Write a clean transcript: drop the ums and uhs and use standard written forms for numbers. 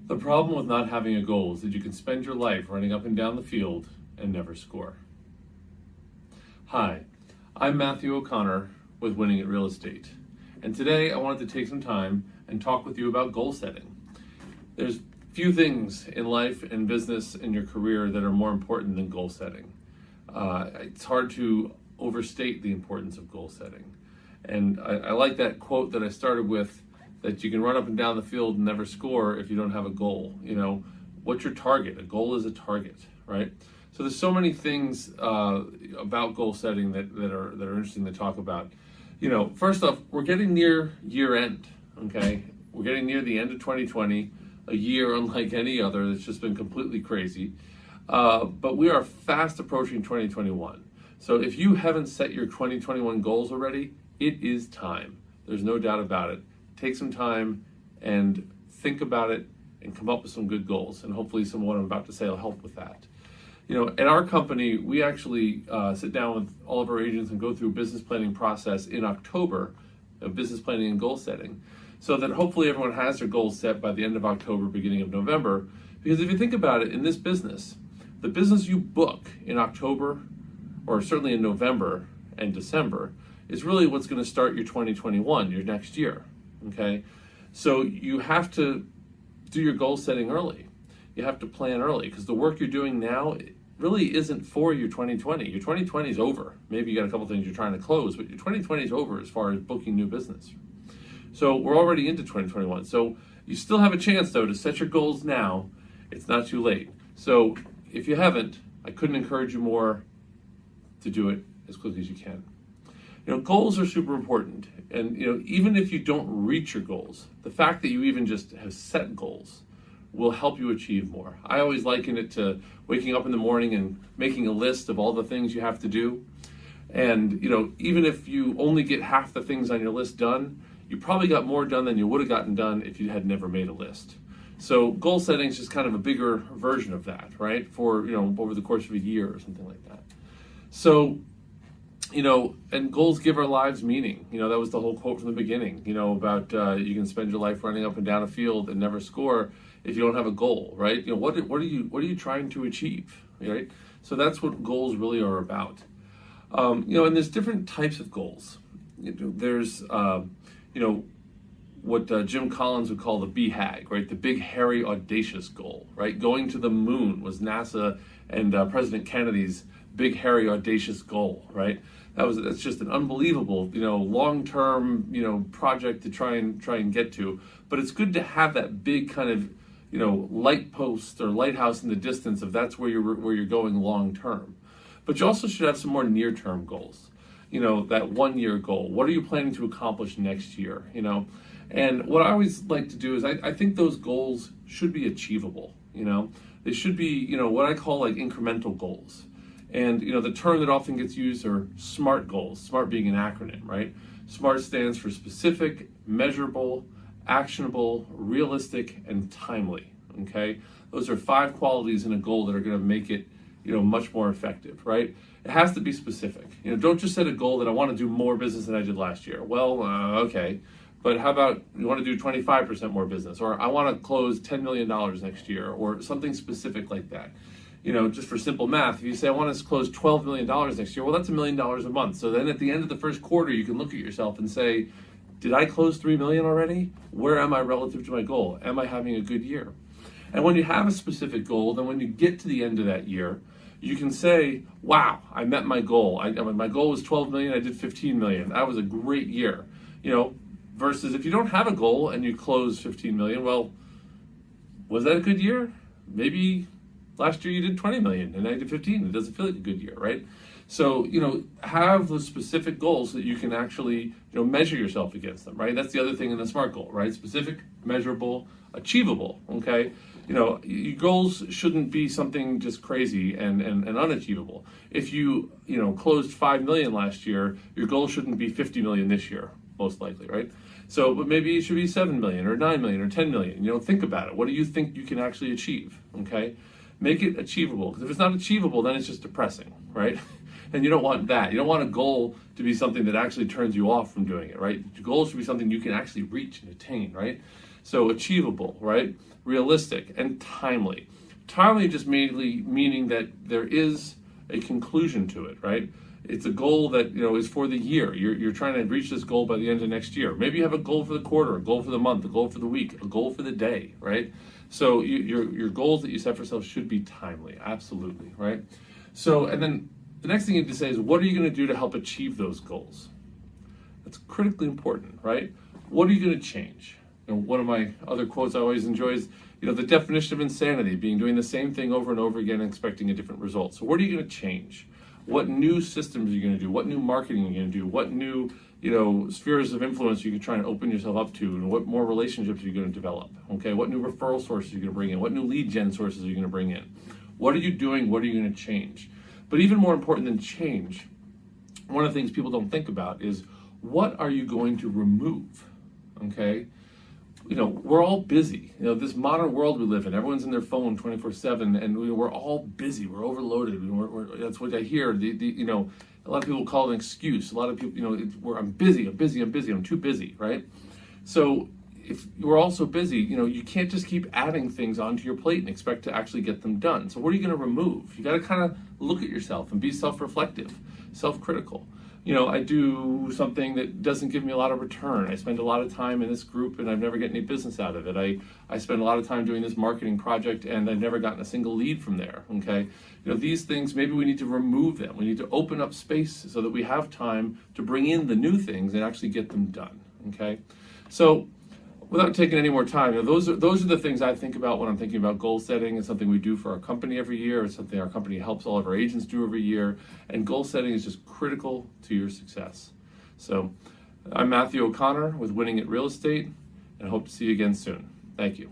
The problem with not having a goal is that you can spend your life running up and down the field and never score. Hi, I'm Matthew O'Connor with Winning at Real Estate, and today I wanted to take some time and talk with you about goal setting. There's few things in life and business and your career that are more important than goal setting. It's hard to overstate the importance of goal setting. And I like that quote that I started with, that you can run up and down the field and never score if you don't have a goal. You know, what's your target? A goal is a target, right? So there's so many things about goal setting that are interesting to talk about. You know, first off, we're getting near year end, okay? We're getting near the end of 2020, a year unlike any other that's just been completely crazy. But we are fast approaching 2021. So if you haven't set your 2021 goals already, it is time. There's no doubt about it. Take some time and think about it and come up with some good goals. And hopefully some of what I'm about to say will help with that. You know, at our company, we actually sit down with all of our agents and go through a business planning process in October of business planning and goal setting, so that hopefully everyone has their goals set by the end of October, beginning of November. Because if you think about it, in this business, the business you book in October, or certainly in November and December, is really what's going to start your 2021, your next year. Okay, so you have to do your goal setting early. You have to plan early, because the work you're doing now really isn't for your 2020. Your 2020 is over. Maybe you got a couple things you're trying to close, but your 2020 is over as far as booking new business. So we're already into 2021. So you still have a chance, though, to set your goals now. It's not too late. So if you haven't, I couldn't encourage you more to do it as quickly as you can. You know, goals are super important. And, you know, even if you don't reach your goals, the fact that you even just have set goals will help you achieve more. I always liken it to waking up in the morning and making a list of all the things you have to do. And, you know, even if you only get half the things on your list done, you probably got more done than you would have gotten done if you had never made a list. So goal setting is just kind of a bigger version of that, right? For, you know, over the course of a year or something like that. So, you know, and goals give our lives meaning. You know, that was the whole quote from the beginning, you know, about you can spend your life running up and down a field and never score if you don't have a goal, right? You know, what are you trying to achieve, right? So that's what goals really are about. You know, and there's different types of goals. You know, there's, you know, what Jim Collins would call the BHAG, right? The big, hairy, audacious goal, right? Going to the moon was NASA and President Kennedy's big, hairy, audacious goal, right? That's just an unbelievable, you know, long-term, you know, project to try and get to. But it's good to have that big kind of, you know, light post or lighthouse in the distance of that's where you're going long-term. But you also should have some more near-term goals. You know, that 1 year goal. What are you planning to accomplish next year? You know, and what I always like to do is I think those goals should be achievable. You know, they should be, you know, what I call like incremental goals. And, you know, the term that often gets used are SMART goals, SMART being an acronym, right? SMART stands for specific, measurable, actionable, realistic, and timely, okay? Those are 5 qualities in a goal that are going to make it, you know, much more effective, right? It has to be specific. You know, don't just set a goal that I want to do more business than I did last year. Well, okay, but how about you want to do 25% more business, or I want to close $10 million next year, or something specific like that. You know, just for simple math, if you say I want to close $12 million next year, well, that's $1 million a month. So then at the end of the first quarter, you can look at yourself and say, did I close $3 million already? Where am I relative to my goal? Am I having a good year? And when you have a specific goal, then when you get to the end of that year, you can say, wow, I met my goal. My goal was 12 million, I did 15 million. That was a great year. You know, versus if you don't have a goal and you close 15 million, well, was that a good year? Maybe last year you did 20 million and I did 15. It doesn't feel like a good year, right? So, you know, have those specific goals that you can actually, you know, measure yourself against them, right? That's the other thing in the SMART goal, right? Specific, measurable, achievable, okay? You know, your goals shouldn't be something just crazy and unachievable. If you know, closed 5 million last year, your goal shouldn't be 50 million this year, most likely, right? So, but maybe it should be 7 million or 9 million or 10 million. You know, think about it. What do you think you can actually achieve, okay? Make it achievable, because if it's not achievable, then it's just depressing, right? And you don't want that. You don't want a goal to be something that actually turns you off from doing it, right? Your goal should be something you can actually reach and attain, right? So achievable, right? realistic, and timely. Timely just mainly meaning that there is a conclusion to it, right? It's a goal that is for the year. You're trying to reach this goal by the end of next year. Maybe you have a goal for the quarter, a goal for the month, a goal for the week, a goal for the day, right? So your goals that you set for yourself should be timely, absolutely, right? So, and then the next thing you need to say is, what are you going to do to help achieve those goals? That's critically important, right? What are you going to change? One of my other quotes I always enjoy is, the definition of insanity being doing the same thing over and over again and expecting a different result. So what are you going to change? What new systems are you going to do? What new marketing are you going to do? What new, spheres of influence are you trying to open yourself up to? And what more relationships are you going to develop? Okay, what new referral sources are you going to bring in? What new lead gen sources are you going to bring in? What are you doing? What are you going to change? But even more important than change, one of the things people don't think about is, what are you going to remove? Okay? We're all busy. This modern world we live in, everyone's in their phone 24/7, and we're all busy. We're overloaded. That's what I hear. A lot of people call it an excuse. A lot of people, I'm busy, I'm too busy, right? So if we're all so busy, you can't just keep adding things onto your plate and expect to actually get them done. So what are you going to remove? You got to kind of look at yourself and be self-reflective, self-critical. I do something that doesn't give me a lot of return. I spend a lot of time in this group and I've never gotten any business out of it. I spend a lot of time doing this marketing project and I've never gotten a single lead from there, okay? These things, maybe we need to remove them. We need to open up space so that we have time to bring in the new things and actually get them done, okay? So, without taking any more time, those are the things I think about when I'm thinking about goal setting. It's something we do for our company every year. It's something our company helps all of our agents do every year. And goal setting is just critical to your success. So I'm Matthew O'Connor with Winning at Real Estate, and I hope to see you again soon. Thank you.